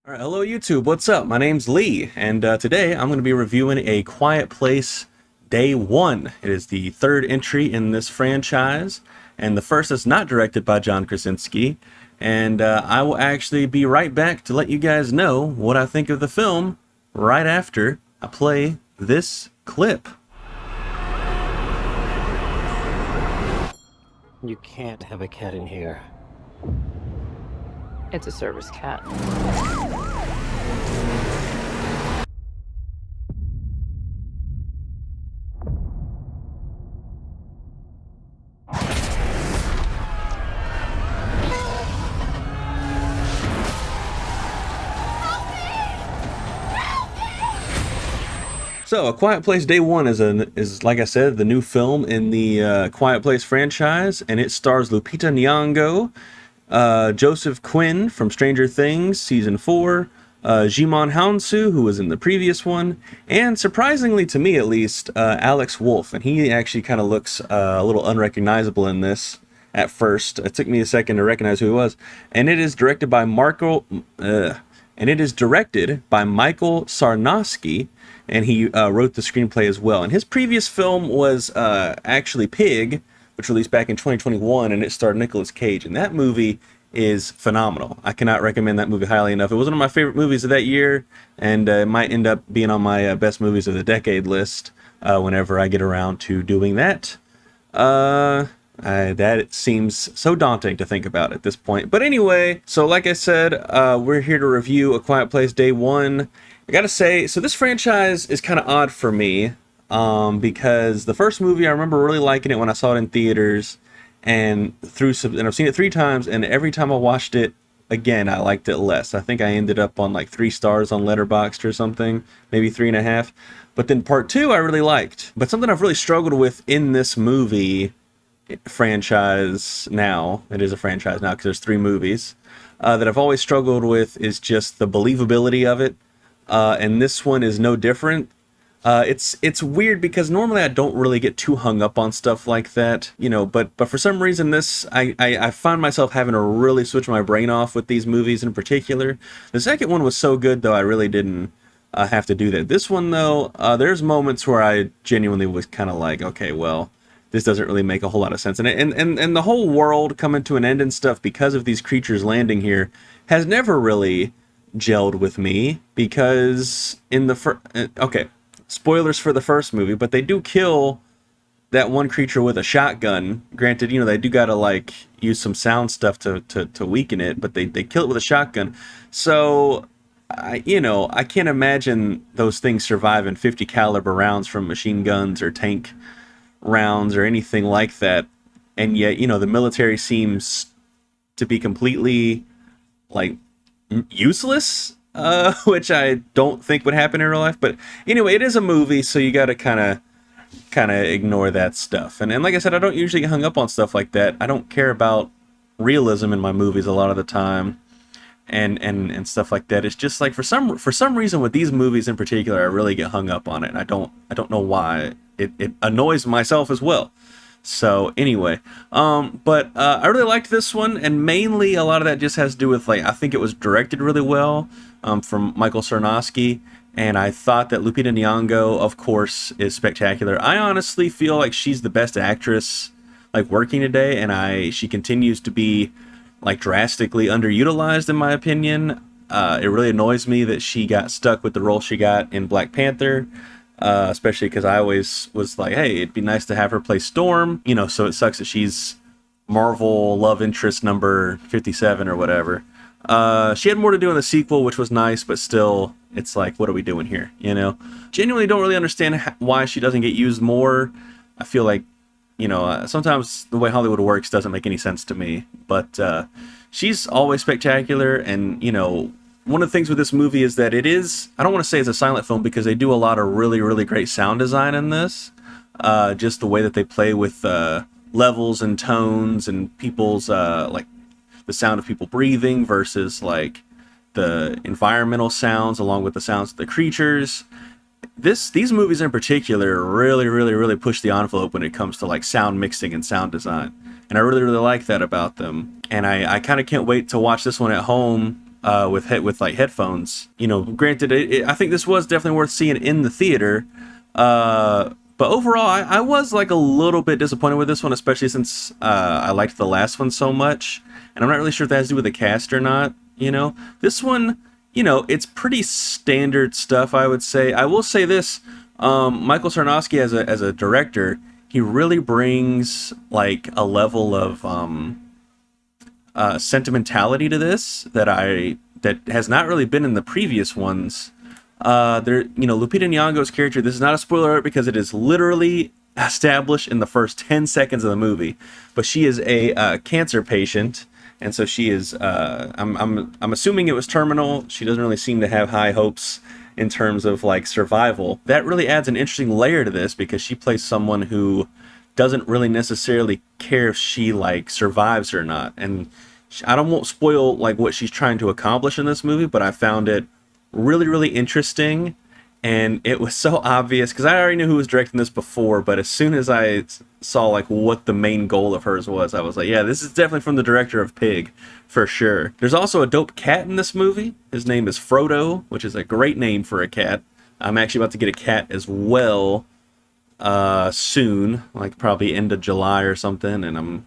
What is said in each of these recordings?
All right, hello YouTube, what's up? My name's Lee, and today I'm going to be reviewing A Quiet Place Day 1. It is the third entry in this franchise, and the first that's not directed by John Krasinski, and I will actually be right back to let you guys know what I think of the film right after I play this clip. You can't have a cat in here. It's a service cat. So, A Quiet Place Day 1 is like I said, the new film in the Quiet Place franchise, and it stars Lupita Nyong'o, Joseph Quinn from Stranger Things Season 4, Jimon Hounsou, who was in the previous one, and surprisingly to me at least, Alex Wolff, and he actually kind of looks a little unrecognizable in this at first. It took me a second to recognize who he was, and it is directed by Michael Sarnowski, and he wrote the screenplay as well. And his previous film was actually Pig, which released back in 2021, and it starred Nicolas Cage. And that movie is phenomenal. I cannot recommend that movie highly enough. It was one of my favorite movies of that year, and it might end up being on my best movies of the decade list whenever I get around to doing that. That seems so daunting to think about at this point. But anyway, so like I said, we're here to review A Quiet Place Day 1. I gotta say, so this franchise is kind of odd for me, because the first movie, I remember really liking it when I saw it in theaters, and I've seen it 3 times, and every time I watched it again, I liked it less. I think I ended up on like 3 stars on Letterboxd or something, maybe 3.5. But then part 2 I really liked. But something I've really struggled with in this movie franchise now, it is a franchise now because there's 3 movies, that I've always struggled with is just the believability of it. And this one is no different. It's weird because normally I don't really get too hung up on stuff like that, you know, but for some reason I find myself having to really switch my brain off with these movies in particular. The second one was so good though, I really didn't have to do that. This one though, there's moments where I genuinely was kind of like, okay, well, this doesn't really make a whole lot of sense. And the whole world coming to an end and stuff because of these creatures landing here has never really gelled with me, because in the okay, spoilers for the first movie, but they do kill that one creature with a shotgun. Granted, you know, they do gotta like use some sound stuff to weaken it, but they kill it with a shotgun. So I can't imagine those things surviving 50 caliber rounds from machine guns or tank rounds or anything like that. And yet, you know, the military seems to be completely like useless, which I don't think would happen in real life. But anyway, it is a movie, so you gotta kind of ignore that stuff. And like I said, I don't usually get hung up on stuff like that. I don't care about realism in my movies a lot of the time, and stuff like that. It's just like for some reason with these movies in particular, I really get hung up on it, and I don't know why. It annoys myself as well. So anyway, but I really liked this one, and mainly a lot of that just has to do with, like, I think it was directed really well, from Michael Sarnowski, and I thought that Lupita Nyong'o, of course, is spectacular. I honestly feel like she's the best actress, like, working today, and she continues to be, like, drastically underutilized in my opinion. It really annoys me that she got stuck with the role she got in Black Panther. Especially because I always was like, hey, it'd be nice to have her play Storm, you know, so it sucks that she's Marvel love interest number 57 or whatever. She had more to do in the sequel, which was nice, but still, it's like, what are we doing here, you know? Genuinely don't really understand why she doesn't get used more. I feel like, you know, sometimes the way Hollywood works doesn't make any sense to me, but she's always spectacular. And, you know, one of the things with this movie is that it is, I don't want to say it's a silent film because they do a lot of really, really great sound design in this. Just the way that they play with levels and tones and people's, like, the sound of people breathing versus, like, the environmental sounds along with the sounds of the creatures. These movies in particular really, really, really push the envelope when it comes to, like, sound mixing and sound design. And I really, really like that about them. And I kind of can't wait to watch this one at home with like headphones. You know, granted, I think this was definitely worth seeing in the theater. But overall, I was like a little bit disappointed with this one, especially since I liked the last one so much, and I'm not really sure if that has to do with the cast or not. You know, this one, you know, it's pretty standard stuff, I would say. I will say this: Michael Sarnowski as a director, he really brings like a level of sentimentality to this that has not really been in the previous ones. Lupita Nyong'o's character, this is not a spoiler alert because it is literally established in the first 10 seconds of the movie, but she is a cancer patient, and so she is I'm assuming it was terminal. She doesn't really seem to have high hopes in terms of like survival. That really adds an interesting layer to this because she plays someone who doesn't really necessarily care if she like survives or not, and I won't spoil like what she's trying to accomplish in this movie, but I found it really interesting, and it was so obvious because I already knew who was directing this before, but as soon as I saw like what the main goal of hers was, I was like, yeah, this is definitely from the director of Pig for sure. There's also a dope cat in this movie. His name is Frodo, which is a great name for a cat. I'm actually about to get a cat as well soon, like probably end of July or something, and I'm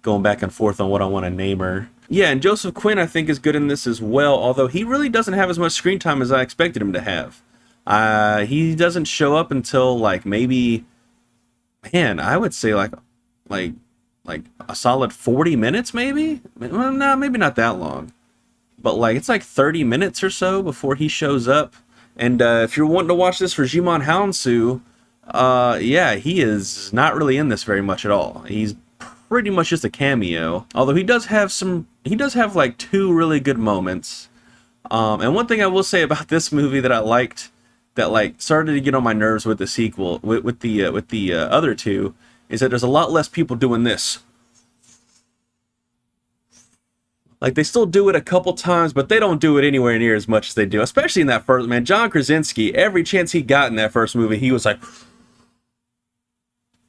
going back and forth on what I want to name her. Yeah, and Joseph Quinn, I think, is good in this as well, although he really doesn't have as much screen time as I expected him to have. He doesn't show up until, like, maybe, man, I would say, like a solid 40 minutes, maybe? Well, no, maybe not that long. But, like, it's like 30 minutes or so before he shows up. And if you're wanting to watch this for Jimon Hounsou, yeah, he is not really in this very much at all. He's pretty much just a cameo, although he does have like two really good moments. And one thing I will say about this movie that I liked, that like started to get on my nerves with the sequel, with the other two, is that there's a lot less people doing this. Like, they still do it a couple times, but they don't do it anywhere near as much as they do, especially in that first, man. John Krasinski, every chance he got in that first movie, he was like,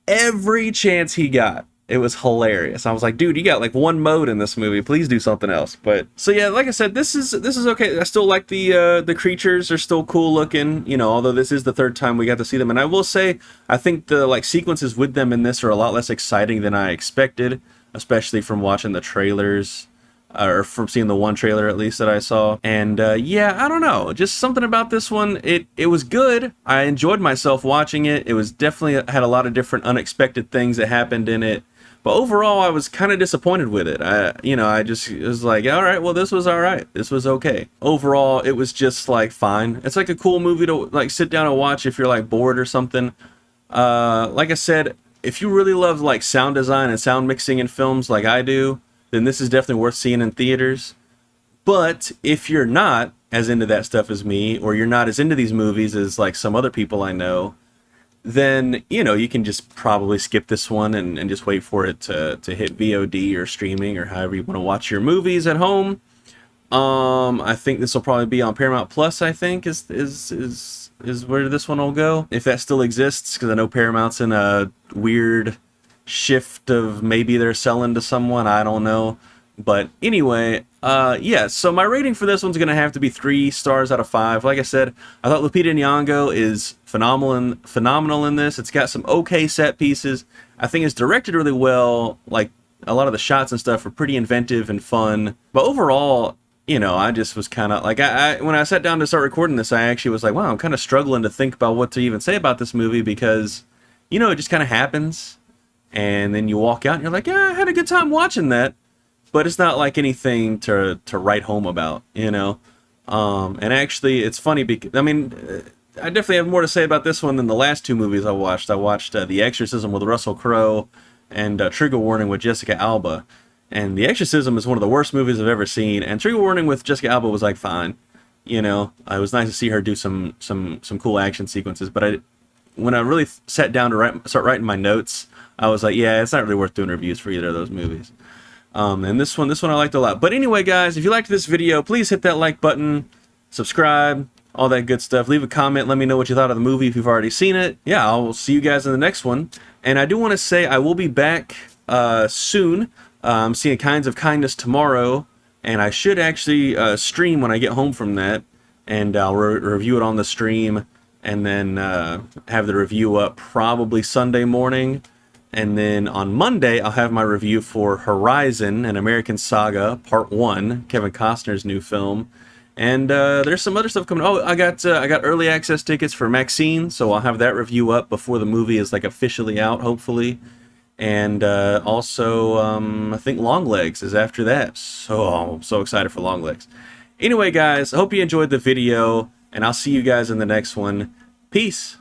every chance he got. It was hilarious. I was like, dude, you got like one mode in this movie. Please do something else. But so yeah, like I said, this is okay. I still like the creatures are still cool looking, you know, although this is the third time we got to see them. And I will say, I think the like sequences with them in this are a lot less exciting than I expected, especially from watching the trailers. Or from seeing the one trailer at least that I saw. And yeah, I don't know, just something about this one. It was good. I enjoyed myself watching it. It was definitely had a lot of different unexpected things that happened in it. But overall, I was kind of disappointed with it. I just was like, all right, well, this was all right. This was okay. Overall, it was just like fine. It's like a cool movie to like sit down and watch if you're like bored or something. Like I said, if you really love like sound design and sound mixing in films like I do, then this is definitely worth seeing in theaters. But if you're not as into that stuff as me, or you're not as into these movies as like some other people I know, then, you know, you can just probably skip this one and just wait for it to hit VOD or streaming or however you want to watch your movies at home. I think this will probably be on Paramount Plus, I think, is where this one will go. If that still exists, because I know Paramount's in a weird shift of maybe they're selling to someone, I don't know. But anyway, yeah, so my rating for this one's going to have to be 3 stars out of 5. Like I said, I thought Lupita Nyong'o is phenomenal in this. It's got some okay set pieces. I think it's directed really well. Like, a lot of the shots and stuff are pretty inventive and fun. But overall, you know, I just was kind of like, when I sat down to start recording this, I actually was like, wow, I'm kind of struggling to think about what to even say about this movie because, you know, it just kind of happens. And then you walk out and you're like, yeah, I had a good time watching that. But it's not like anything to write home about, you know? And actually, it's funny because, I mean, I definitely have more to say about this one than the last 2 movies I watched. I watched The Exorcism with Russell Crowe and Trigger Warning with Jessica Alba. And The Exorcism is one of the worst movies I've ever seen. And Trigger Warning with Jessica Alba was like fine. You know, it was nice to see her do some cool action sequences. But when I really sat down to start writing my notes, I was like, yeah, it's not really worth doing reviews for either of those movies. And this one I liked a lot. But anyway, guys, if you liked this video, please hit that like button, subscribe, all that good stuff. Leave a comment. Let me know what you thought of the movie if you've already seen it. Yeah, I'll see you guys in the next one. And I do want to say I will be back soon. I'm seeing Kinds of Kindness tomorrow. and I should actually stream when I get home from that, and I'll review it on the stream, and then have the review up probably Sunday morning. And then on Monday, I'll have my review for Horizon, an American Saga, Part 1, Kevin Costner's new film. And there's some other stuff coming. Oh, I got early access tickets for Maxine, so I'll have that review up before the movie is like officially out, hopefully. And also, I think Longlegs is after that. So I'm so excited for Longlegs. Anyway, guys, I hope you enjoyed the video, and I'll see you guys in the next one. Peace.